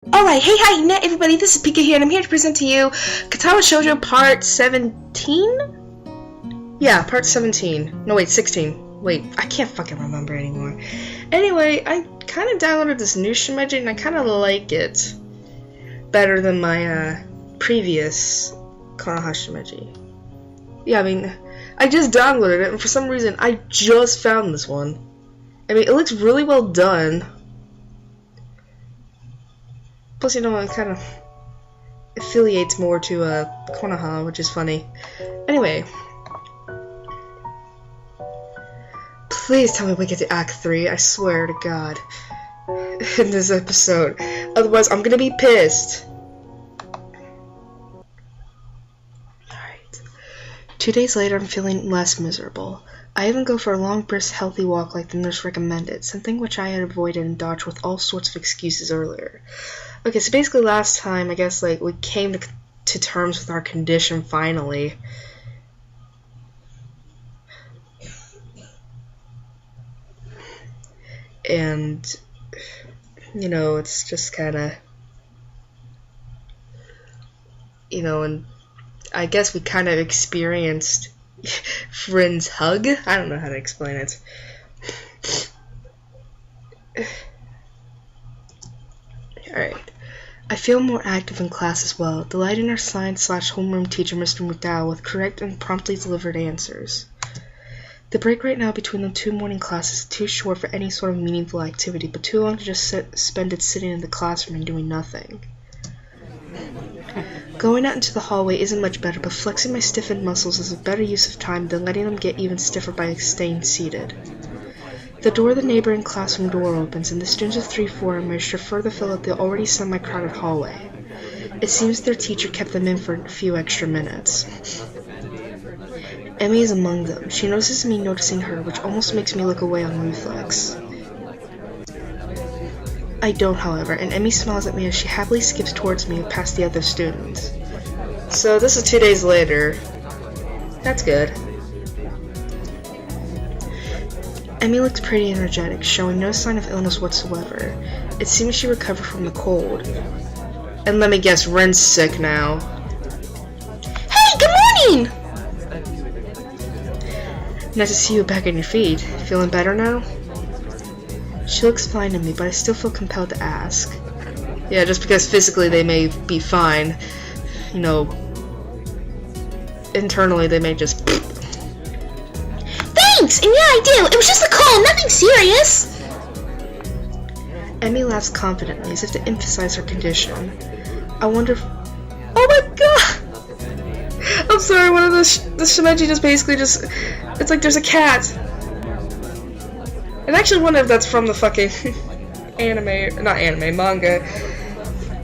Alright, hey, hi, net everybody, this is Pika here, and I'm here to present to you Katawa Shoujo Part 17? Yeah, Part 17. No, wait, 16. Wait, I can't fucking remember anymore. Anyway, I kind of downloaded this new shimeji, and I kind of like it better than my, previous Konoha shimeji. Yeah, I mean, I just downloaded it, and for some reason, I just found this one. I mean, it looks really well done. Plus, you know, it kind of affiliates more to Konoha, which is funny. Anyway, please tell me we get to Act 3. I swear to God, in this episode. Otherwise, I'm gonna be pissed. Alright. 2 days later, I'm feeling less miserable. I even go for a long, brisk, healthy walk like the nurse recommended, something which I had avoided and dodged with all sorts of excuses earlier. Okay, so basically last time, I guess, like, we came to terms with our condition finally. And, you know, it's just kind of, you know, and I guess we kind of experienced friend's hug? I don't know how to explain it. Alright. I feel more active in class as well, delighting our science/homeroom teacher, Mr. Mutao, with correct and promptly delivered answers. The break right now between the 2 morning classes is too short for any sort of meaningful activity, but too long to just spend it sitting in the classroom and doing nothing. Going out into the hallway isn't much better, but flexing my stiffened muscles is a better use of time than letting them get even stiffer by staying seated. The door of the neighboring classroom door opens, and the students of 3-4 emerge to further fill out the already semi-crowded hallway. It seems their teacher kept them in for a few extra minutes. Emmy is among them. She notices me noticing her, which almost makes me look away on reflex. I don't, however, and Emmy smiles at me as she happily skips towards me past the other students. So this is 2 days later. That's good. Emmy looks pretty energetic, showing no sign of illness whatsoever. It seems she recovered from the cold. And let me guess, Ren's sick now. Hey, good morning! Nice to see you back on your feet. Feeling better now? She looks fine to me, but I still feel compelled to ask. Yeah, just because physically they may be fine, you know, internally they may just... Thanks! And yeah, I do! It was just a cold, nothing serious! Emmy laughs confidently, as if to emphasize her condition. I wonder if... Oh my god! I'm sorry, one of the shimeji just basically just... It's like there's a cat! And I actually wonder if that's from the fucking manga.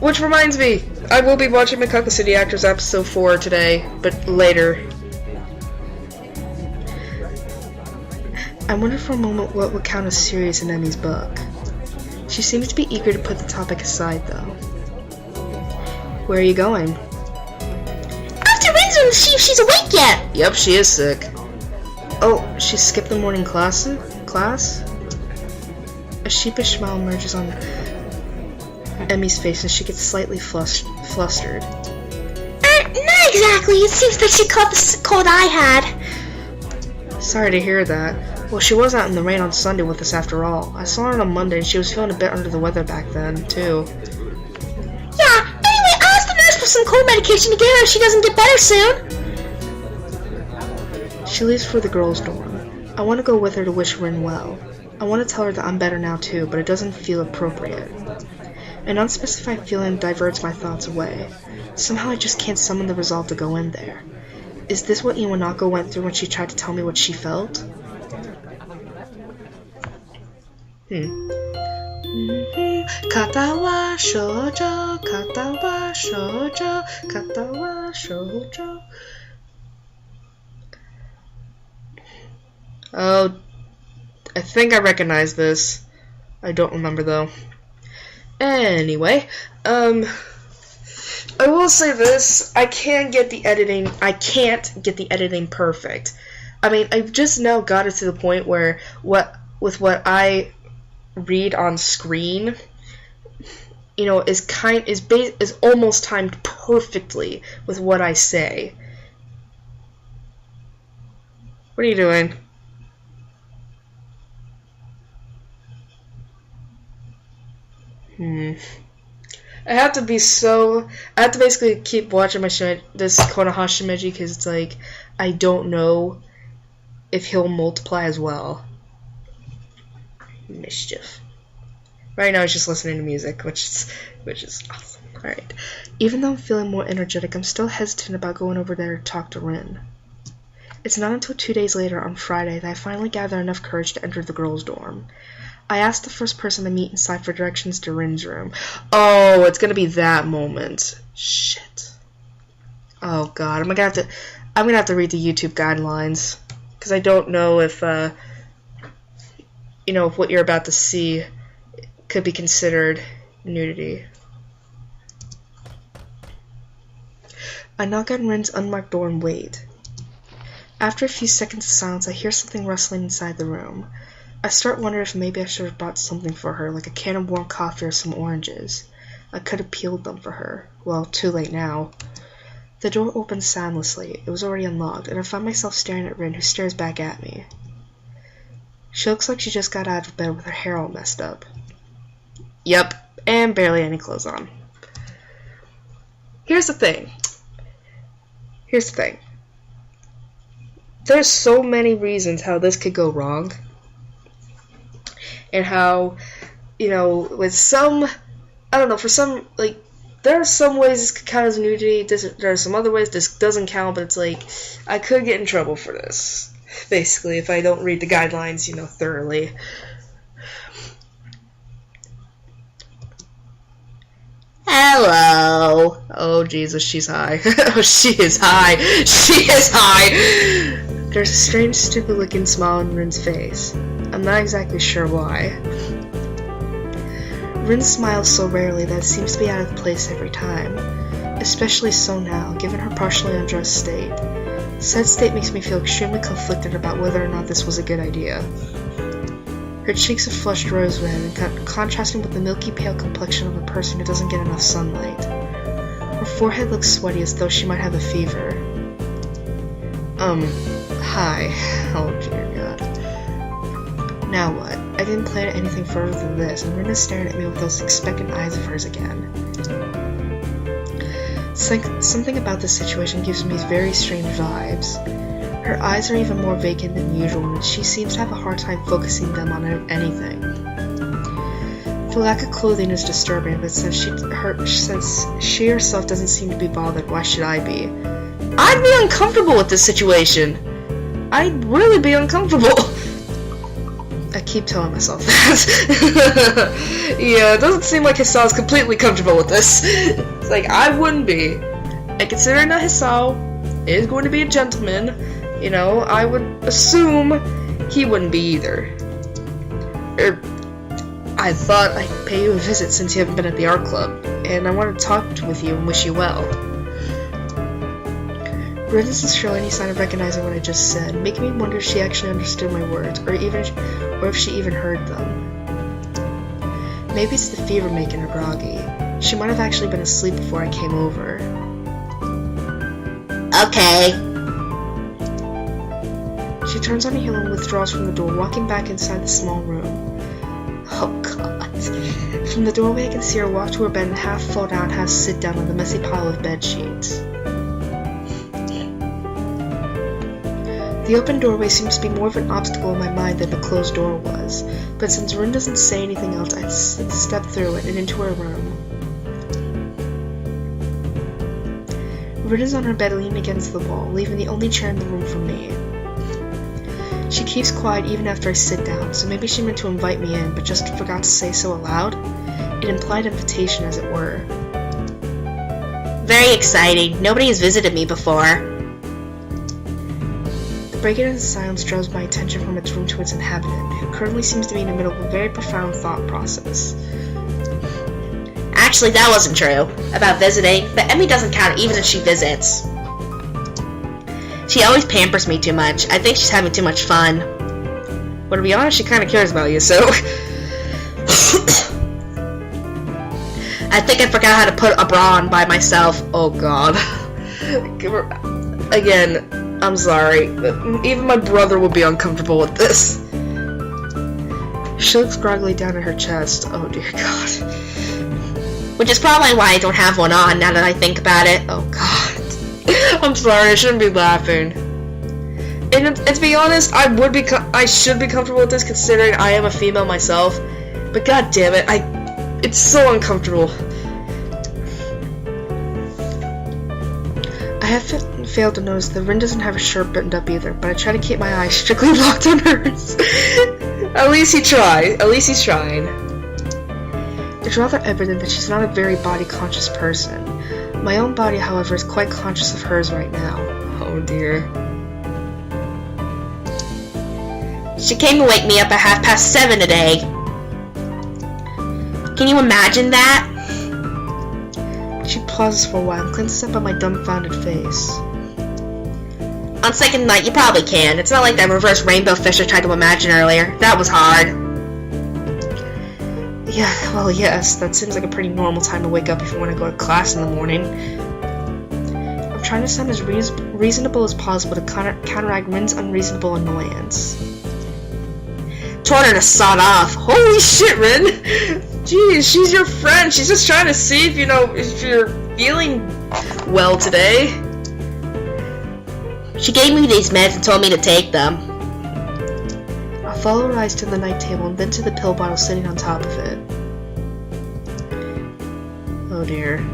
Which reminds me, I will be watching Mikako City Actors episode 4 today, but later. I wonder for a moment what would count as serious in Emmy's book. She seems to be eager to put the topic aside, though. Where are you going? After Ren's to see if she's awake yet! Yep, she is sick. Oh, she skipped the morning class? A sheepish smile emerges on Emmy's face and she gets slightly flustered. Not exactly. It seems that she caught the cold I had. Sorry to hear that. Well, she was out in the rain on Sunday with us after all. I saw her on Monday and she was feeling a bit under the weather back then, too. Yeah, anyway, I asked the nurse for some cold medication to give her if she doesn't get better soon. She leaves for the girls' dorm. I want to go with her to wish Rin well. I want to tell her that I'm better now too, but it doesn't feel appropriate. An unspecified feeling diverts my thoughts away. Somehow I just can't summon the resolve to go in there. Is this what Iwanako went through when she tried to tell me what she felt? Katawa Shoujo, Katawa Shoujo, Katawa Shoujo. Oh, I think I recognize this. I don't remember though. Anyway, I will say this, I can't get the editing perfect. I mean, I've just now got it to the point where with what I read on screen, is almost timed perfectly with what I say. What are you doing? I have to basically keep watching this Konoha Shimeji because it's like, I don't know if he'll multiply as well. Mischief. Right now, he's just listening to music, which is awesome. Alright. Even though I'm feeling more energetic, I'm still hesitant about going over there to talk to Rin. It's not until 2 days later, on Friday, that I finally gather enough courage to enter the girls' dorm. I asked the first person I meet inside for directions to Rin's room. Oh, it's gonna be that moment. Shit. Oh god, I'm gonna have to read the YouTube guidelines, because I don't know if if what you're about to see could be considered nudity. I knock on Rin's unmarked door and wait. After a few seconds of silence, I hear something rustling inside the room. I start wondering if maybe I should have brought something for her, like a can of warm coffee or some oranges. I could have peeled them for her. Well, too late now. The door opens soundlessly. It was already unlocked, and I find myself staring at Rin, who stares back at me. She looks like she just got out of bed with her hair all messed up. Yep, and barely any clothes on. Here's the thing. There's so many reasons how this could go wrong. And how, with some, I don't know, there are some ways this could count as nudity, there are some other ways this doesn't count, but it's like, I could get in trouble for this, basically, if I don't read the guidelines, thoroughly. Hello! Oh, Jesus, she's high. Oh, she is high! She is high! There's a strange, stupid-looking smile on Rin's face. I'm not exactly sure why. Rin smiles so rarely that it seems to be out of place every time, especially so now, given her partially undressed state. Said state makes me feel extremely conflicted about whether or not this was a good idea. Her cheeks are flushed rose red and contrasting with the milky pale complexion of a person who doesn't get enough sunlight. Her forehead looks sweaty as though she might have a fever. Hi. Oh dear god. Now what? I didn't plan anything further than this, and Rin is staring at me with those expectant eyes of hers again. Something about this situation gives me very strange vibes. Her eyes are even more vacant than usual, and she seems to have a hard time focusing them on anything. The lack of clothing is disturbing, but since she herself doesn't seem to be bothered, why should I be? I'd be uncomfortable with this situation! I'd really be uncomfortable! I keep telling myself that. Yeah, it doesn't seem like Hisao's completely comfortable with this. It's like, I wouldn't be. And considering that Hisao is going to be a gentleman, I would assume he wouldn't be either. I thought I'd pay you a visit since you haven't been at the art club, and I want to talk with you and wish you well. Rin doesn't show any sign of recognizing what I just said, making me wonder if she actually understood my words, or if she even heard them. Maybe it's the fever making her groggy. She might have actually been asleep before I came over. Okay. She turns on a heel and withdraws from the door, walking back inside the small room. Oh god. From the doorway I can see her walk to her bed and half fall down, half sit down on the messy pile of bed sheets. The open doorway seems to be more of an obstacle in my mind than the closed door was, but since Rin doesn't say anything else, I step through it and into her room. Rin is on her bed leaning against the wall, leaving the only chair in the room for me. She keeps quiet even after I sit down, so maybe she meant to invite me in, but just forgot to say so aloud? An implied invitation, as it were. Very exciting. Nobody has visited me before. The breaking of the silence draws my attention from its room to its inhabitant, who currently seems to be in the middle of a very profound thought process. Actually, that wasn't true about visiting, but Emmy doesn't count even if she visits. She always pampers me too much. I think she's having too much fun. Well, to be honest, she kind of cares about you, so... I think I forgot how to put a bra on by myself. Oh god. Again, I'm sorry. Even my brother would be uncomfortable with this. She looks groggily down at her chest. Oh dear god. Which is probably why I don't have one on now that I think about it. Oh god. I'm sorry, I shouldn't be laughing. And to be honest, I should be comfortable with this considering I am a female myself. But god damn it, it's so uncomfortable. I have failed to notice that Rin doesn't have her shirt buttoned up either, but I try to keep my eyes strictly locked on hers. At least he's trying. It's rather evident that she's not a very body-conscious person. My own body, however, is quite conscious of hers right now. Oh dear. She came to wake me up at 7:30 today. Can you imagine that? She pauses for a while and glances up at my dumbfounded face. On second night, you probably can. It's not like that reverse rainbow fish I tried to imagine earlier. That was hard. Yeah, well, yes, that seems like a pretty normal time to wake up if you want to go to class in the morning. I'm trying to sound as reasonable as possible to counteract Rin's unreasonable annoyance. Told her to sod off. Holy shit, Rin! Jeez, she's your friend. She's just trying to see if you're feeling well today. She gave me these meds and told me to take them. I follow her eyes to the night table and then to the pill bottle sitting on top of it. Oh dear.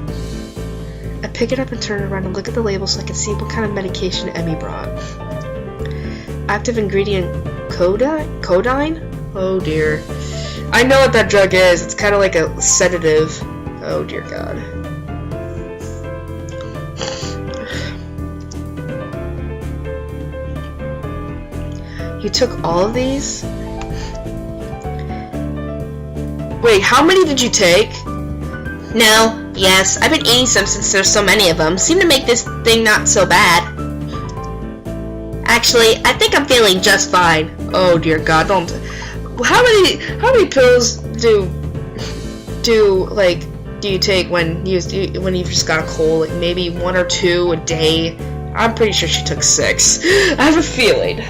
I pick it up and turn it around and look at the label so I can see what kind of medication Emmy brought. Active ingredient codeine? Oh dear. I know what that drug is. It's kind of like a sedative. Oh dear god. You took all of these? Wait, how many did you take? No, yes, I've been eating some since there's so many of them. Seem to make this thing not so bad. Actually, I think I'm feeling just fine. Oh dear god, don't. How many pills do you take when you've just got a cold? Like maybe 1 or 2 a day? I'm pretty sure she took 6. I have a feeling.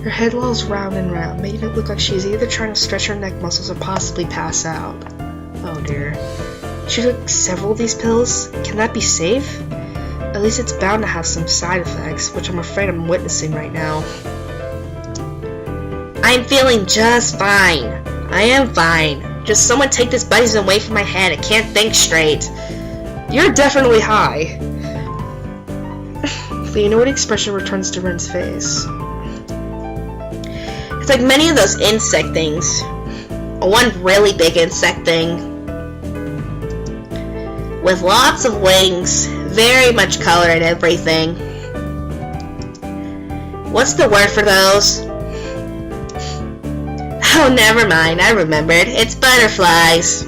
Her head lolls round and round, making it look like she's either trying to stretch her neck muscles or possibly pass out. Oh dear. She took several of these pills? Can that be safe? At least it's bound to have some side effects, which I'm afraid I'm witnessing right now. I'm feeling just fine. I am fine. Just someone take this poison away from my head. I can't think straight. You're definitely high. The annoyed expression returns to Rin's face. It's like many of those insect things. One really big insect thing. With lots of wings. Very much color and everything. What's the word for those? Oh, never mind. I remembered. It's butterflies.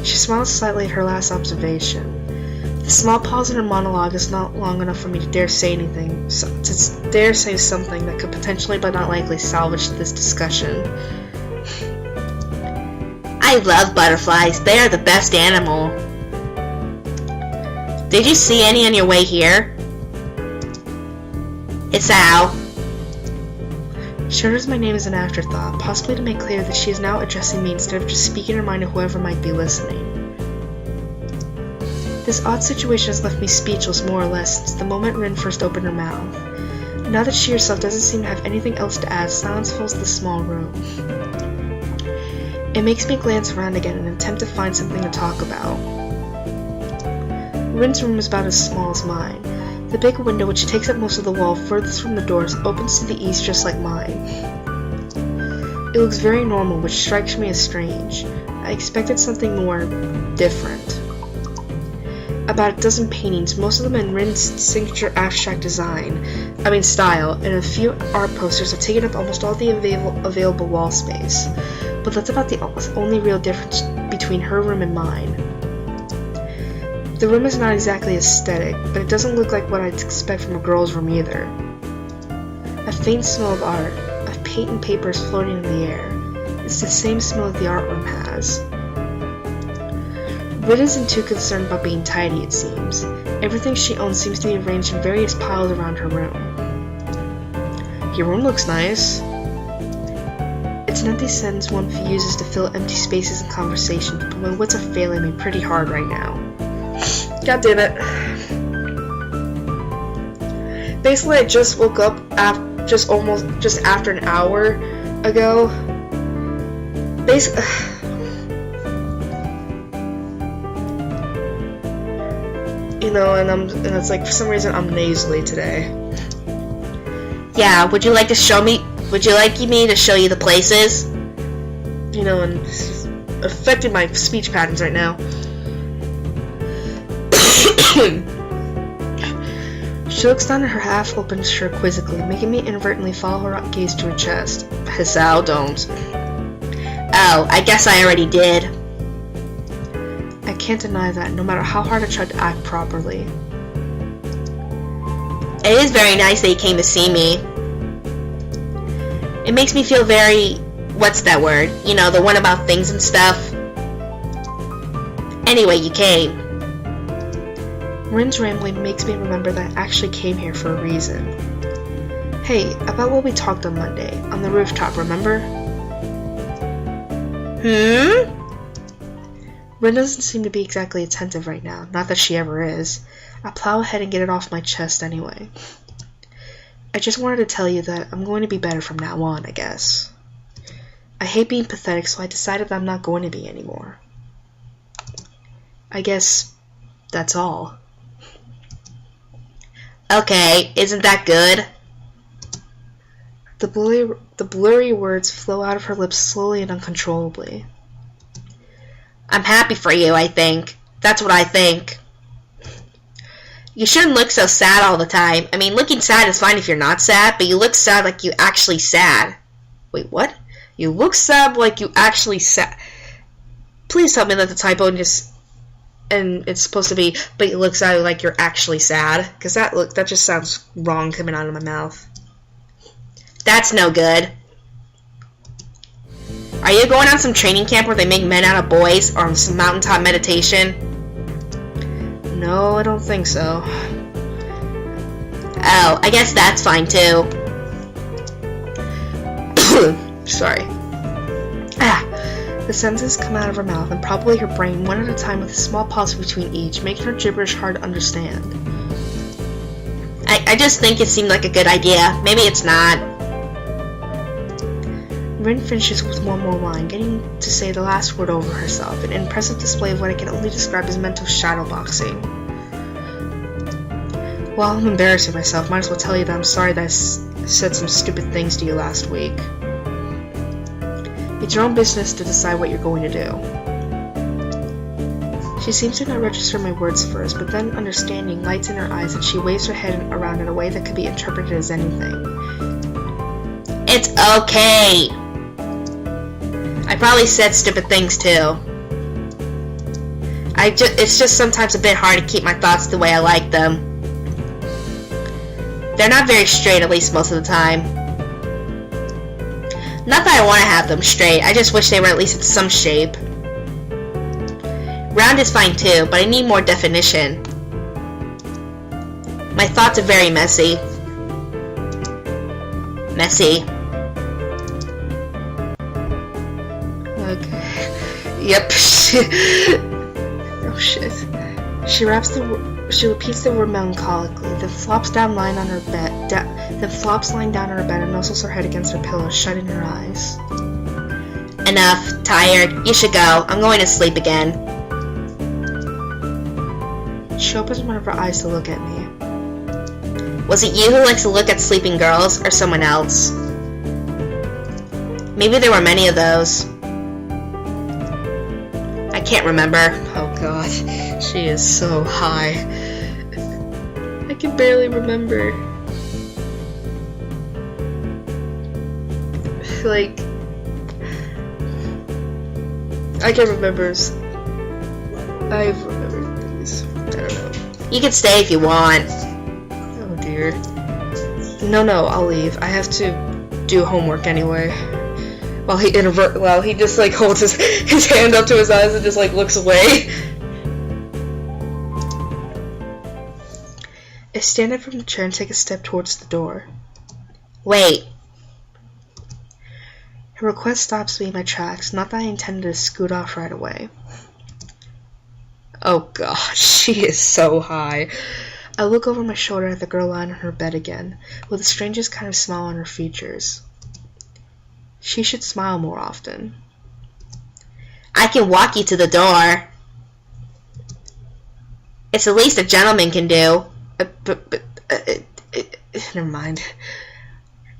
She smiles slightly at her last observation. The small pause in her monologue is not long enough for me to dare say anything, to dare say something that could potentially but not likely salvage this discussion. I love butterflies. They are the best animal. Did you see any on your way here? It's Al. She utters my name as an afterthought, possibly to make clear that she is now addressing me instead of just speaking her mind to whoever might be listening. This odd situation has left me speechless more or less since the moment Rin first opened her mouth. Now that she herself doesn't seem to have anything else to add, silence fills the small room. It makes me glance around again in an attempt to find something to talk about. Rin's room is about as small as mine. The big window, which takes up most of the wall furthest from the doors, opens to the east just like mine. It looks very normal, which strikes me as strange. I expected something more different. About a dozen paintings, most of them in Rin's signature abstract style, and a few art posters have taken up almost all the available wall space. But that's about the only real difference between her room and mine. The room is not exactly aesthetic, but it doesn't look like what I'd expect from a girl's room either. A faint smell of art, of paint and papers floating in the air. It's the same smell that the art room has. Rin isn't too concerned about being tidy, it seems. Everything she owns seems to be arranged in various piles around her room. Your room looks nice. It's an empty sentence one uses to fill empty spaces in conversations, but my wits are failing me pretty hard right now. God damn it. Basically, I just woke up just after an hour ago. Basically, you know, and it's like for some reason I'm nasally today. Yeah, would you like me to show you the places? You know, and it's affecting my speech patterns right now. She looks down at her half-open shirt quizzically, making me inadvertently follow her gaze to her chest. Hissao, don't. Oh, I guess I already did. I can't deny that, no matter how hard I tried to act properly. It is very nice that you came to see me. It makes me feel very... what's that word? You know, the one about things and stuff. Anyway, you came. Rin's rambling makes me remember that I actually came here for a reason. Hey, about what we talked on Monday, on the rooftop, remember? Rin doesn't seem to be exactly attentive right now, not that she ever is. I plow ahead and get it off my chest anyway. I just wanted to tell you that I'm going to be better from now on, I guess. I hate being pathetic, so I decided that I'm not going to be anymore. I guess that's all. Okay, isn't that good? The blurry words flow out of her lips slowly and uncontrollably. I'm happy for you, I think. That's what I think. You shouldn't look so sad all the time. I mean, looking sad is fine if you're not sad, but you look sad like you actually sad. Wait, what? You look sad like you actually sad. Please tell me that the typo and it's supposed to be, but you look sad like you're actually sad, because that just sounds wrong coming out of my mouth. That's no good. Are you going on some training camp where they make men out of boys, or some mountaintop meditation? No, I don't think so. Oh, I guess that's fine too. Sorry. The sentences come out of her mouth, and probably her brain one at a time with a small pause between each, making her gibberish hard to understand. I just think it seemed like a good idea. Maybe it's not. Rin finishes with one more line, getting to say the last word over herself, an impressive display of what I can only describe as mental shadowboxing. Well, I'm embarrassed of myself. Might as well tell you that I'm sorry that I said some stupid things to you last week. It's your own business to decide what you're going to do. She seems to not register my words first, but then understanding lights in her eyes and she waves her head around in a way that could be interpreted as anything. It's okay! I probably said stupid things too. It's just sometimes a bit hard to keep my thoughts the way I like them. They're not very straight, at least most of the time. Not that I want to have them straight, I just wish they were at least in some shape. Round is fine too, but I need more definition. My thoughts are very messy. Messy. Okay. Yep. Oh shit. She repeats the word melancholically, then flops lying down on her bed and nuzzles her head against her pillow, shutting her eyes. Enough. Tired. You should go. I'm going to sleep again. She opens one of her eyes to look at me. Was it you who likes to look at sleeping girls, or someone else? Maybe there were many of those. I can't remember. Oh god, she is so high. I can barely remember. Like, I can remember. I've remembered things. I don't know. You can stay if you want. Oh dear. No, I'll leave. I have to do homework anyway. While he just like holds his hand up to his eyes and just like looks away. I stand up from the chair and take a step towards the door. Wait. Her request stops me in my tracks, not that I intended to scoot off right away. Oh gosh, she is so high. I look over my shoulder at the girl lying on her bed again, with the strangest kind of smile on her features. She should smile more often. I can walk you to the door. It's the least a gentleman can do. Never mind.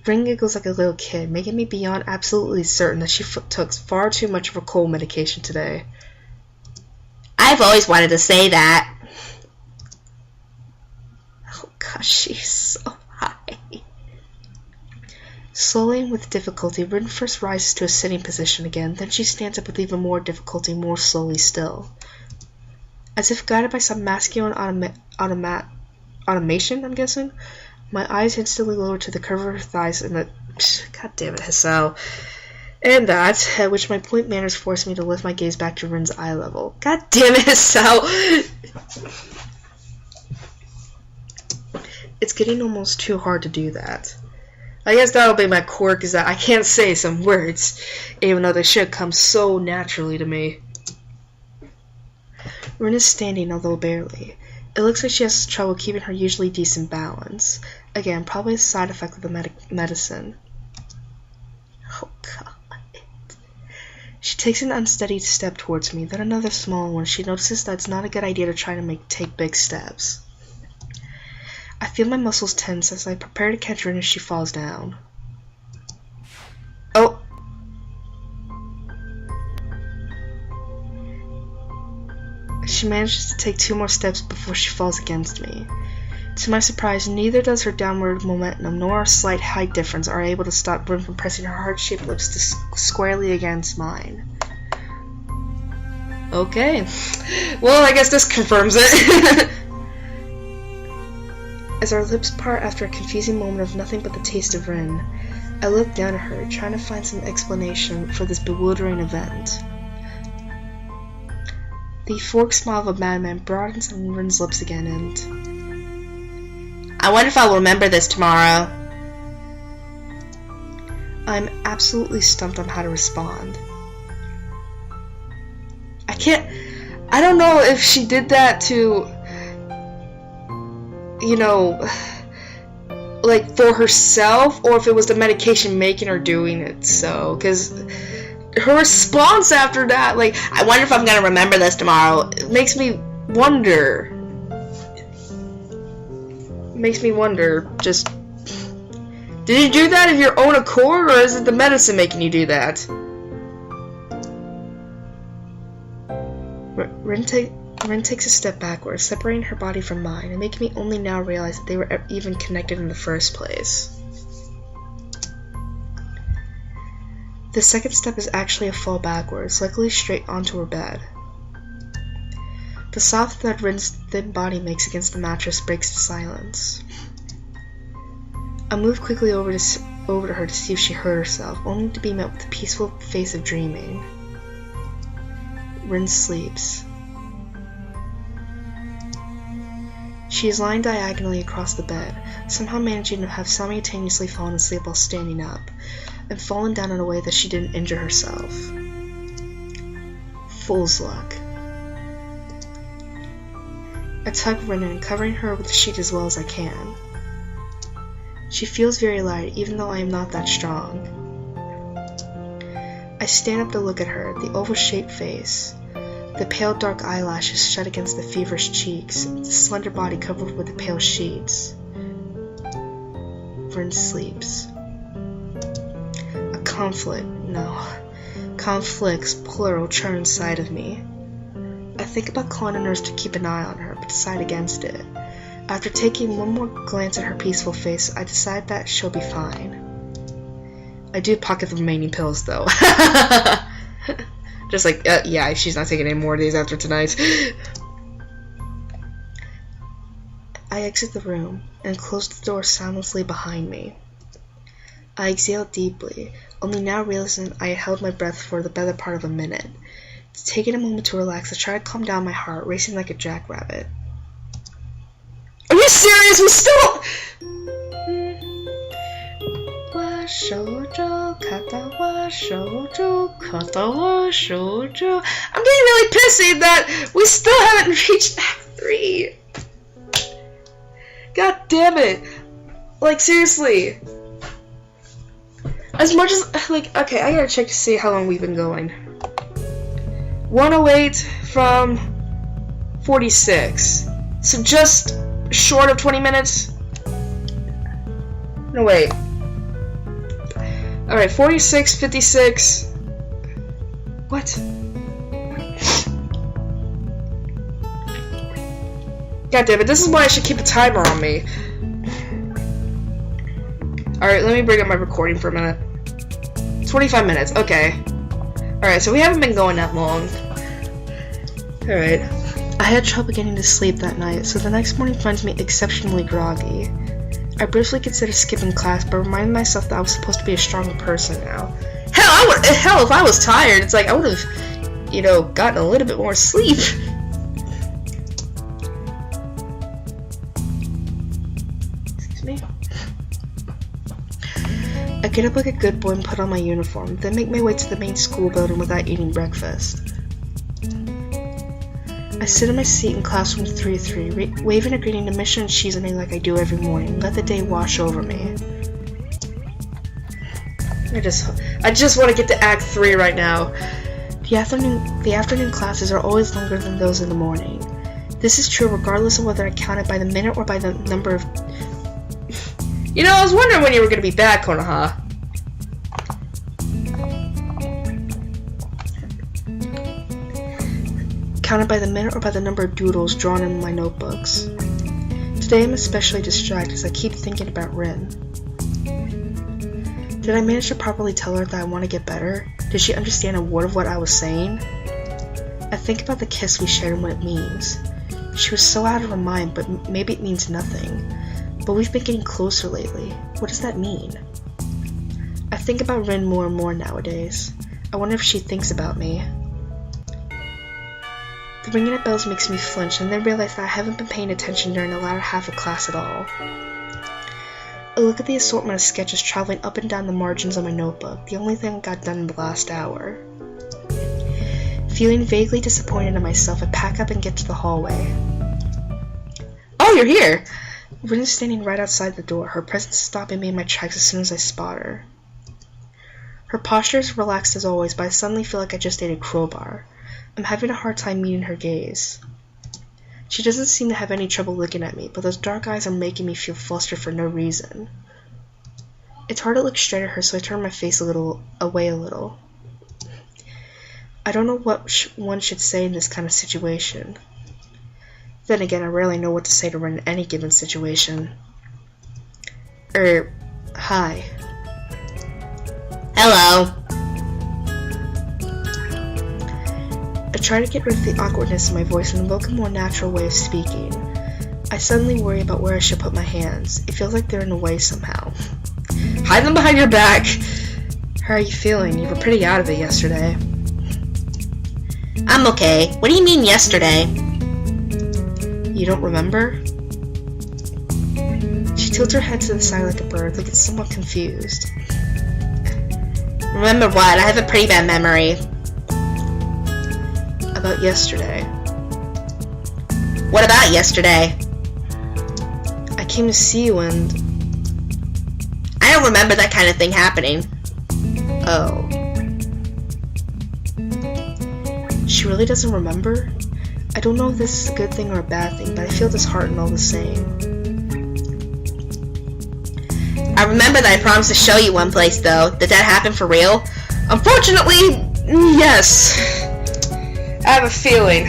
Rin giggles like a little kid, making me beyond absolutely certain that she took far too much of her cold medication today. I've always wanted to say that. Oh gosh, she's so high. Slowly and with difficulty, Rin first rises to a sitting position again, then she stands up with even more difficulty, more slowly still. As if guided by some masculine automation, I'm guessing, my eyes instantly lower to the curve of her thighs and the... God damn it, Hassel. And that, at which my point manners forced me to lift my gaze back to Rin's eye level. God damn it, Hassel! It's getting almost too hard to do that. I guess that'll be my quirk, is that I can't say some words, even though they should come so naturally to me. Rin is standing, although barely. It looks like she has trouble keeping her usually decent balance. Again, probably a side effect of the medicine. Oh god. She takes an unsteady step towards me, then another small one. She notices that it's not a good idea to try to take big steps. I feel my muscles tense as I prepare to catch Rin as she falls down. Oh! She manages to take 2 more steps before she falls against me. To my surprise, neither does her downward momentum nor a slight height difference are able to stop Rin from pressing her heart-shaped lips squarely against mine. Okay. Well, I guess this confirms it. As our lips part after a confusing moment of nothing but the taste of Rin, I look down at her, trying to find some explanation for this bewildering event. The forked smile of a madman broadens on Rin's lips again, and... I wonder if I'll remember this tomorrow. I'm absolutely stumped on how to respond. I don't know if she did that to, you know, like for herself, or if it was the medication making her doing it so, because her response after that, like, I wonder if I'm gonna remember this tomorrow, it makes me wonder, just, did you do that of your own accord, or is it the medicine making you do that? Rin takes a step backwards, separating her body from mine, and making me only now realize that they were even connected in the first place. The second step is actually a fall backwards, luckily straight onto her bed. The soft thud Rin's thin body makes against the mattress breaks the silence. I move quickly over to her to see if she hurt herself, only to be met with the peaceful face of dreaming. Rin sleeps. She is lying diagonally across the bed, somehow managing to have simultaneously fallen asleep while standing up, and fallen down in a way that she didn't injure herself. Fool's luck. I tug Rin in, covering her with the sheet as well as I can. She feels very light, even though I am not that strong. I stand up to look at her, the oval-shaped face, the pale dark eyelashes shut against the feverish cheeks, the slender body covered with the pale sheets. Rin sleeps. Conflicts, plural, churn inside of me. I think about calling a nurse to keep an eye on her, but decide against it. After taking one more glance at her peaceful face, I decide that she'll be fine. I do pocket the remaining pills, though. Just like, yeah, she's not taking any more of these after tonight. I exit the room and close the door soundlessly behind me. I exhaled deeply, only now realizing I had held my breath for the better part of a minute. Taking a moment to relax, I tried to calm down my heart, racing like a jackrabbit. Are you serious? We still... Shoujo, Katawa Shoujo, Katawa Shoujo. I'm getting really pissy that we still haven't reached Act 3. God damn it. Like, seriously. As much as, like, okay, I gotta check to see how long we've been going. 108 from 46. So just short of 20 minutes. No, wait. Alright, 46, 56. What? God damn it, this is why I should keep a timer on me. Alright, let me bring up my recording for a minute. 25 minutes, okay. Alright, so we haven't been going that long. Alright. I had trouble getting to sleep that night, so the next morning finds me exceptionally groggy. I briefly considered skipping class, but reminded myself that I was supposed to be a stronger person now. Hell, if I was tired, it's like I would have, you know, gotten a little bit more sleep. Excuse me. I get up like a good boy and put on my uniform, then make my way to the main school building without eating breakfast. I sit in my seat in classroom 3-3, waving a greeting to Mission and Shizune like I do every morning, let the day wash over me. I just want to get to Act 3 right now. The afternoon classes are always longer than those in the morning. This is true regardless of whether I count it by the minute or by the number of... You know, I was wondering when you were going to be back, Konoha. Counted by the minute or by the number of doodles drawn in my notebooks. Today I'm especially distracted as I keep thinking about Rin. Did I manage to properly tell her that I want to get better? Did she understand a word of what I was saying? I think about the kiss we shared and what it means. She was so out of her mind, but maybe it means nothing. But we've been getting closer lately. What does that mean? I think about Rin more and more nowadays. I wonder if she thinks about me. The ringing of bells makes me flinch, and then realize that I haven't been paying attention during the latter half of class at all. I look at the assortment of sketches traveling up and down the margins of my notebook, the only thing I got done in the last hour. Feeling vaguely disappointed in myself, I pack up and get to the hallway. Oh, you're here! Rin is standing right outside the door, her presence stopping me in my tracks as soon as I spot her. Her posture is relaxed as always, but I suddenly feel like I just ate a crowbar. I'm having a hard time meeting her gaze. She doesn't seem to have any trouble looking at me, but those dark eyes are making me feel flustered for no reason. It's hard to look straight at her, so I turn my face away a little. I don't know what one should say in this kind of situation. Then again, I rarely know what to say to her in any given situation. Hi. Hello. I try to get rid of the awkwardness in my voice and invoke a more natural way of speaking. I suddenly worry about where I should put my hands. It feels like they're in the way somehow. Hide them behind your back! How are you feeling? You were pretty out of it yesterday. I'm okay. What do you mean yesterday? You don't remember? She tilts her head to the side like a bird, looking somewhat confused. Remember what? I have a pretty bad memory. About yesterday. What about yesterday? I came to see you and... I don't remember that kind of thing happening. Oh. She really doesn't remember? I don't know if this is a good thing or a bad thing, but I feel disheartened all the same. I remember that I promised to show you one place, though. Did that happen for real? Unfortunately, yes. I have a feeling.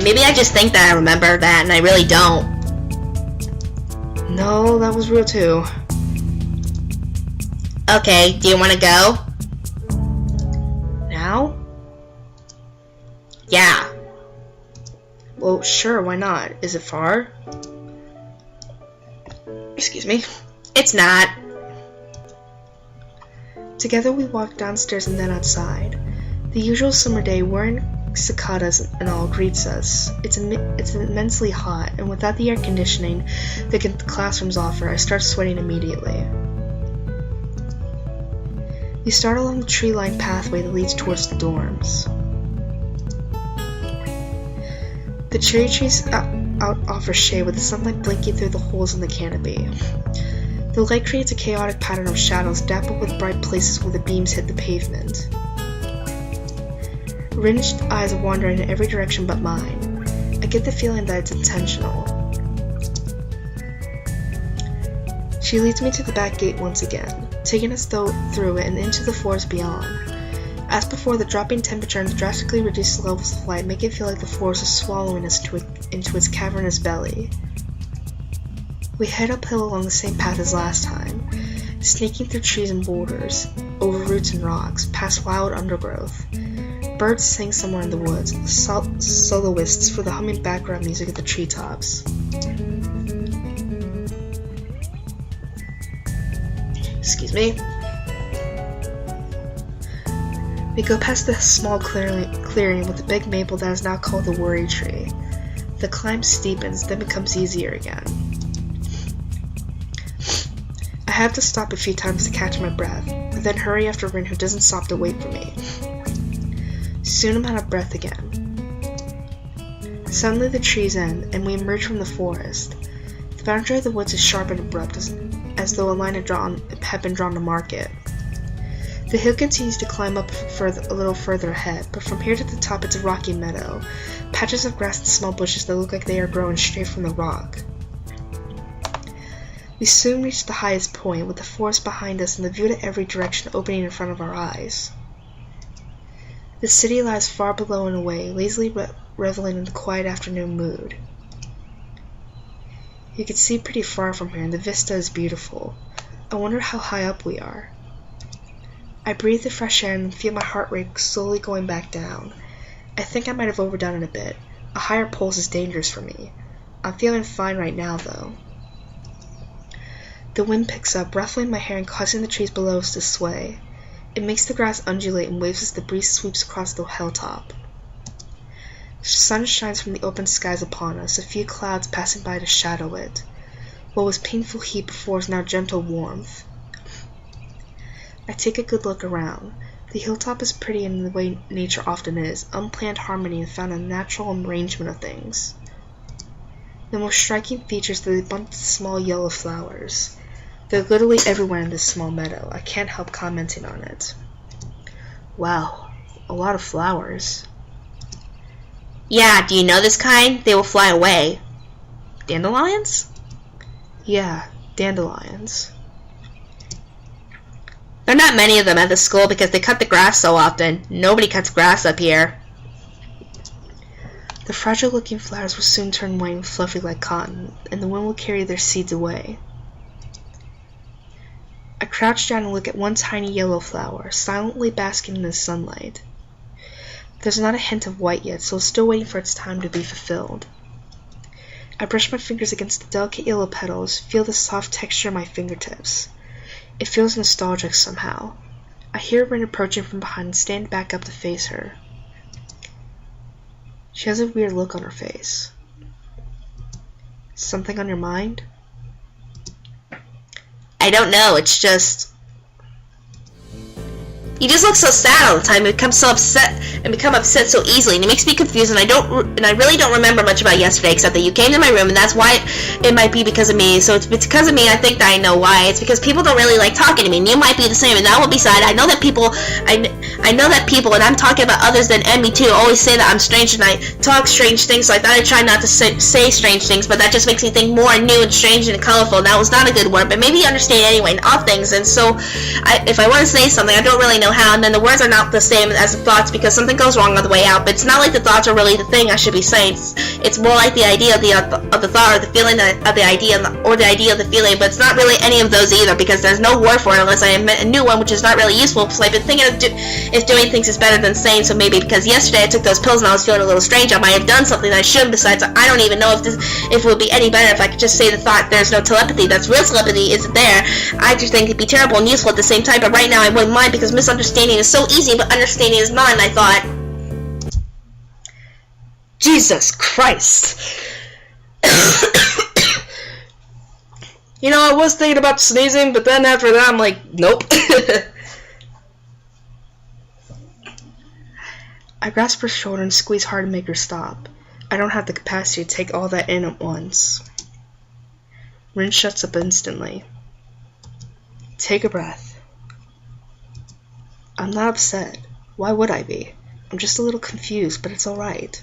Maybe I just think that I remember that and I really don't. No, that was real too. Okay, do you want to go? Now? Yeah. Well, sure, why not? Is it far? Excuse me. It's not. Together we walk downstairs and then outside. The usual summer day, wearing cicadas and all, greets us. It's immensely hot, and without the air conditioning that the classrooms offer, I start sweating immediately. We start along the tree-lined pathway that leads towards the dorms. The cherry trees out offer shade with the sunlight blinking through the holes in the canopy. The light creates a chaotic pattern of shadows dappled with bright places where the beams hit the pavement. Ringed eyes wander in every direction but mine. I get the feeling that it's intentional. She leads me to the back gate once again, taking us through it and into the forest beyond. As before, the dropping temperature and the drastically reduced levels of light make it feel like the forest is swallowing us into its cavernous belly. We head uphill along the same path as last time, sneaking through trees and boulders, over roots and rocks, past wild undergrowth. Birds sing somewhere in the woods, soloists for the humming background music of the treetops. Excuse me. We go past the small clearing with the big maple that is now called the worry tree. The climb steepens, then becomes easier again. I have to stop a few times to catch my breath, but then hurry after Rin, who doesn't stop to wait for me. Soon I'm out of breath again. Suddenly the trees end, and we emerge from the forest. The boundary of the woods is sharp and abrupt, as though a line had been drawn to mark it. The hill continues to climb up a little further ahead, but from here to the top it's a rocky meadow, patches of grass and small bushes that look like they are growing straight from the rock. We soon reach the highest point, with the forest behind us and the view to every direction opening in front of our eyes. The city lies far below and away, lazily reveling in the quiet afternoon mood. You can see pretty far from here, and the vista is beautiful. I wonder how high up we are. I breathe the fresh air and feel my heart rate slowly going back down. I think I might have overdone it a bit. A higher pulse is dangerous for me. I'm feeling fine right now, though. The wind picks up, ruffling my hair and causing the trees below us to sway. It makes the grass undulate and waves as the breeze sweeps across the hilltop. The sun shines from the open skies upon us, a few clouds passing by to shadow it. What was painful heat before is now gentle warmth. I take a good look around. The hilltop is pretty in the way nature often is, unplanned harmony and found a natural arrangement of things. The most striking feature is the bunch of small yellow flowers. They're literally everywhere in this small meadow. I can't help commenting on it. Wow, a lot of flowers. Yeah, do you know this kind? They will fly away. Dandelions? Yeah, dandelions. There are not many of them at the school because they cut the grass so often. Nobody cuts grass up here. The fragile-looking flowers will soon turn white and fluffy like cotton, and the wind will carry their seeds away. I crouch down and look at one tiny yellow flower, silently basking in the sunlight. There's not a hint of white yet, so it's still waiting for its time to be fulfilled. I brush my fingers against the delicate yellow petals, feel the soft texture of my fingertips. It feels nostalgic somehow. I hear Rin approaching from behind and stand back up to face her. She has a weird look on her face. Something on your mind? I don't know, it's just... You just look so sad all the time and become so upset so easily, and it makes me confused, and I really don't remember much about yesterday except that you came to my room, and that's why it might be because of me. So it's because of me. I think that I know why. It's because people don't really like talking to me, and you might be the same. And that will be sad. I know that people, and I'm talking about others than me too, always say that I'm strange and I talk strange things. So I thought I'd try not to say strange things, but that just makes me think more new and strange and colorful. And that was not a good word, but maybe you understand anyway, and all things. And so, if I want to say something, I don't really know know how, and then the words are not the same as the thoughts because something goes wrong on the way out. But it's not like the thoughts are really the thing I should be saying. It's more like the idea of the thought, or the feeling of the idea, or the idea of the feeling. But it's not really any of those either because there's no word for it unless I invent a new one, which is not really useful. So I've been thinking if doing things is better than saying. So maybe because yesterday I took those pills and I was feeling a little strange, I might have done something that I shouldn't. Besides, I don't even know if it would be any better if I could just say the thought. There's no telepathy. That's real telepathy isn't there. I just think it'd be terrible and useful at the same time. But right now I wouldn't mind because misunderstanding is so easy, but understanding is not. And I thought, Jesus Christ. You know, I was thinking about sneezing, but then after that I'm like, nope. I grasp her shoulder and squeeze hard to make her stop. I don't have the capacity to take all that in at once. Rin shuts up instantly. Take a breath. I'm not upset. Why would I be? I'm just a little confused, but it's alright.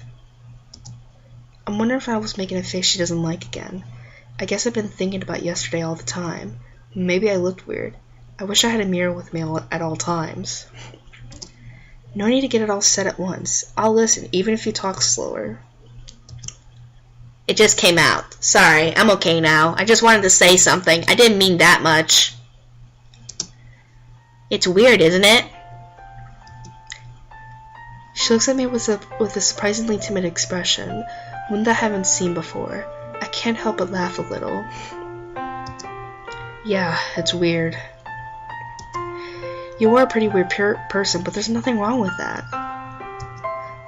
I'm wondering if I was making a face she doesn't like again. I guess I've been thinking about yesterday all the time. Maybe I looked weird. I wish I had a mirror with me at all times. No need to get it all said at once. I'll listen, even if you talk slower. It just came out. Sorry, I'm okay now. I just wanted to say something. I didn't mean that much. It's weird, isn't it? She looks at me with a surprisingly timid expression, one that I haven't seen before. I can't help but laugh a little. Yeah, it's weird. You are a pretty weird person, but there's nothing wrong with that.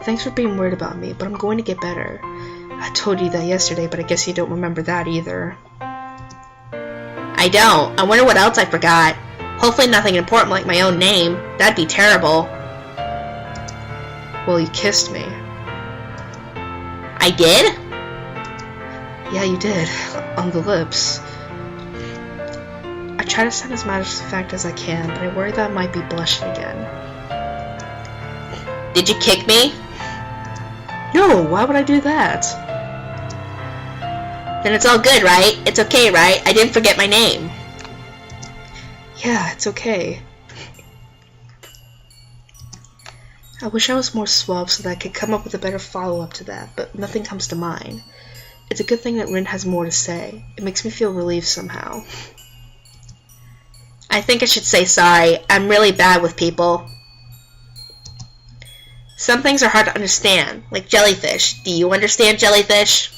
Thanks for being worried about me, but I'm going to get better. I told you that yesterday, but I guess you don't remember that either. I don't. I wonder what else I forgot. Hopefully nothing important like my own name. That'd be terrible. Well, you kissed me. I did? Yeah, you did. On the lips. I try to sound as matter of fact as I can, but I worry that I might be blushing again. Did you kick me? No, why would I do that? Then it's all good, right? It's okay, right? I didn't forget my name. Yeah, it's okay. I wish I was more suave so that I could come up with a better follow-up to that, but nothing comes to mind. It's a good thing that Rin has more to say. It makes me feel relieved somehow. I think I should say sorry. I'm really bad with people. Some things are hard to understand, like jellyfish. Do you understand jellyfish?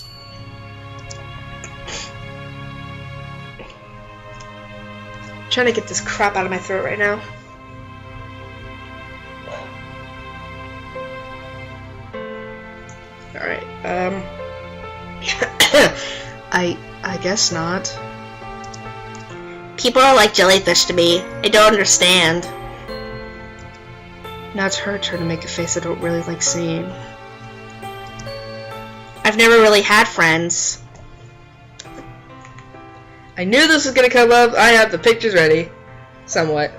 I'm trying to get this crap out of my throat right now. Alright, I guess not. People are like jellyfish to me. I don't understand. Now it's her turn to make a face I don't really like seeing. I've never really had friends. I knew this was gonna come up. I have the pictures ready. Somewhat.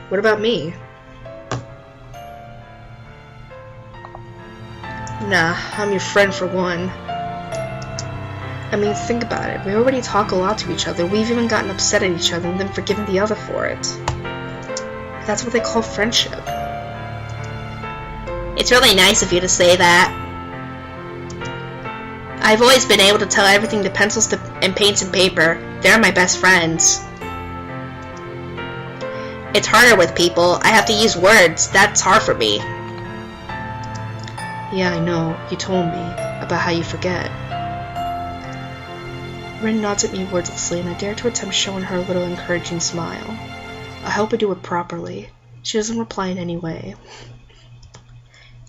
What about me? Nah, I'm your friend for one. I mean, think about it. We already talk a lot to each other. We've even gotten upset at each other and then forgiven the other for it. That's what they call friendship. It's really nice of you to say that. I've always been able to tell everything to pencils and paints and paper. They're my best friends. It's harder with people. I have to use words. That's hard for me. Yeah, I know. You told me about how you forget. Rin nods at me wordlessly, and I dare to attempt showing her a little encouraging smile. I hope I do it properly. She doesn't reply in any way.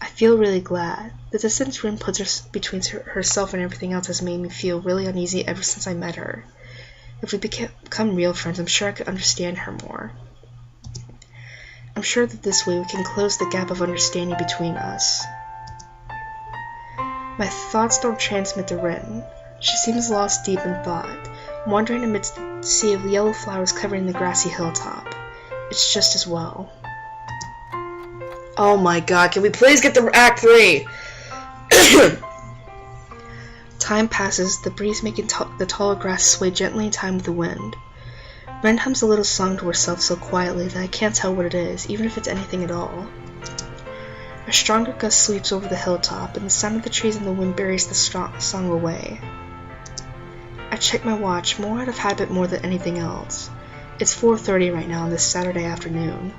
I feel really glad. The distance Rin puts between herself and everything else has made me feel really uneasy ever since I met her. If we become real friends, I'm sure I could understand her more. I'm sure that this way we can close the gap of understanding between us. My thoughts don't transmit to Rin. She seems lost deep in thought, wandering amidst the sea of yellow flowers covering the grassy hilltop. It's just as well. Oh my god, can we please get to Act 3? Time passes, the breeze making the taller grass sway gently in time with the wind. Ren hums a little song to herself so quietly that I can't tell what it is, even if it's anything at all. A stronger gust sweeps over the hilltop, and the sound of the trees and the wind buries the song away. I check my watch, more out of habit more than anything else. It's 4:30 right now on this Saturday afternoon.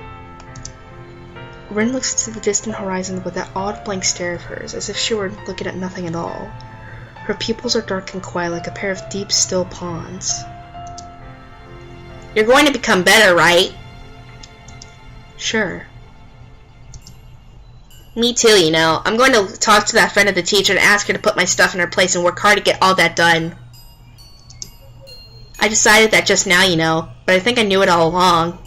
Ren looks into the distant horizon with that odd blank stare of hers, as if she were looking at nothing at all. Her pupils are dark and quiet like a pair of deep, still ponds. You're going to become better, right? Sure. Me too, you know. I'm going to talk to that friend of the teacher and ask her to put my stuff in her place and work hard to get all that done. I decided that just now, you know, but I think I knew it all along.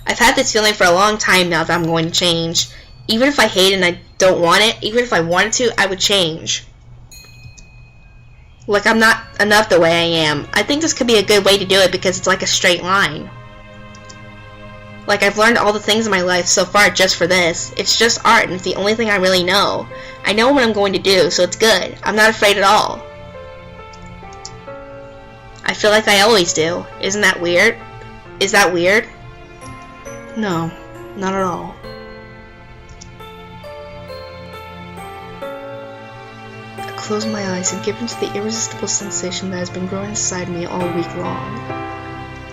I've had this feeling for a long time now that I'm going to change. Even if I hate it and I don't want it, even if I wanted to, I would change. Like I'm not enough the way I am. I think this could be a good way to do it because it's like a straight line. Like I've learned all the things in my life so far just for this. It's just art and it's the only thing I really know. I know what I'm going to do, so it's good. I'm not afraid at all. I feel like I always do. Isn't that weird? Is that weird? No, not at all. I close my eyes and give into the irresistible sensation that has been growing inside me all week long.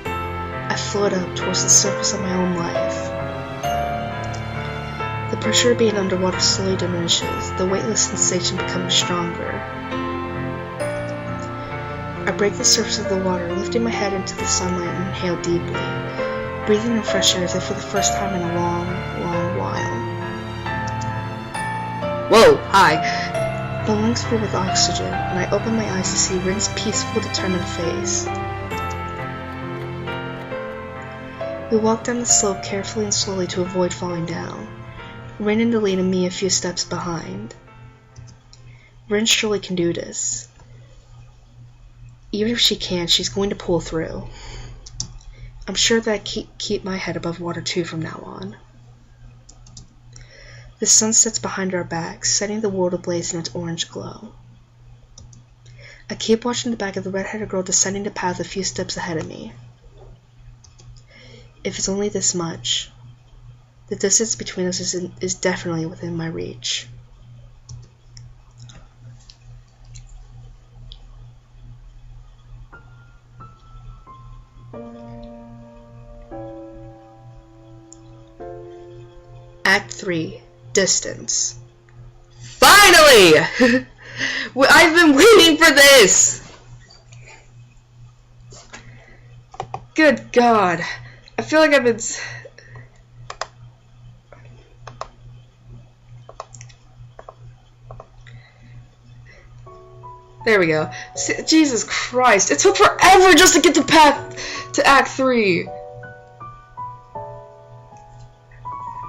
I float up towards the surface of my own life. The pressure of being underwater slowly diminishes, the weightless sensation becomes stronger. I break the surface of the water, lifting my head into the sunlight and inhale deeply, breathing in fresh air as if for the first time in a long, long while. Whoa, hi. The lungs fill with oxygen, and I open my eyes to see Rin's peaceful, determined face. We walk down the slope carefully and slowly to avoid falling down, Rin in the lead and me a few steps behind. Rin surely can do this. Even if she can't, she's going to pull through. I'm sure that I keep my head above water too from now on. The sun sets behind our backs, setting the world ablaze in its orange glow. I keep watching the back of the red-headed girl descending the path a few steps ahead of me. If it's only this much, the distance between us is definitely within my reach. Act 3. Distance. Finally! I've been waiting for this! Good God. I feel like I've been... There we go. Jesus Christ. It took forever just to get to Act 3.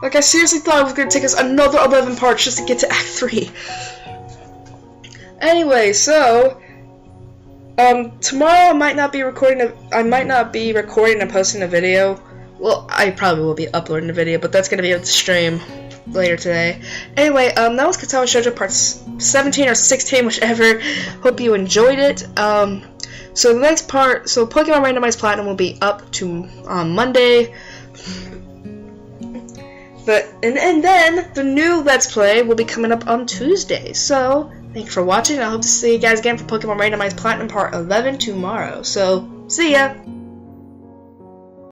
Like, I seriously thought it was going to take us another 11 parts just to get to Act 3. Anyway, so... tomorrow I might not be recording and posting a video. Well, I probably will be uploading a video, but that's going to be at the stream later today. Anyway, that was Katawa Shoujo parts 17 or 16, whichever. Hope you enjoyed it. So the next part, so Pokemon Randomized Platinum will be up on Monday. And then the new Let's Play will be coming up on Tuesday. So thank you for watching. I hope to see you guys again for Pokemon Randomized Platinum Part 11 tomorrow. So see ya.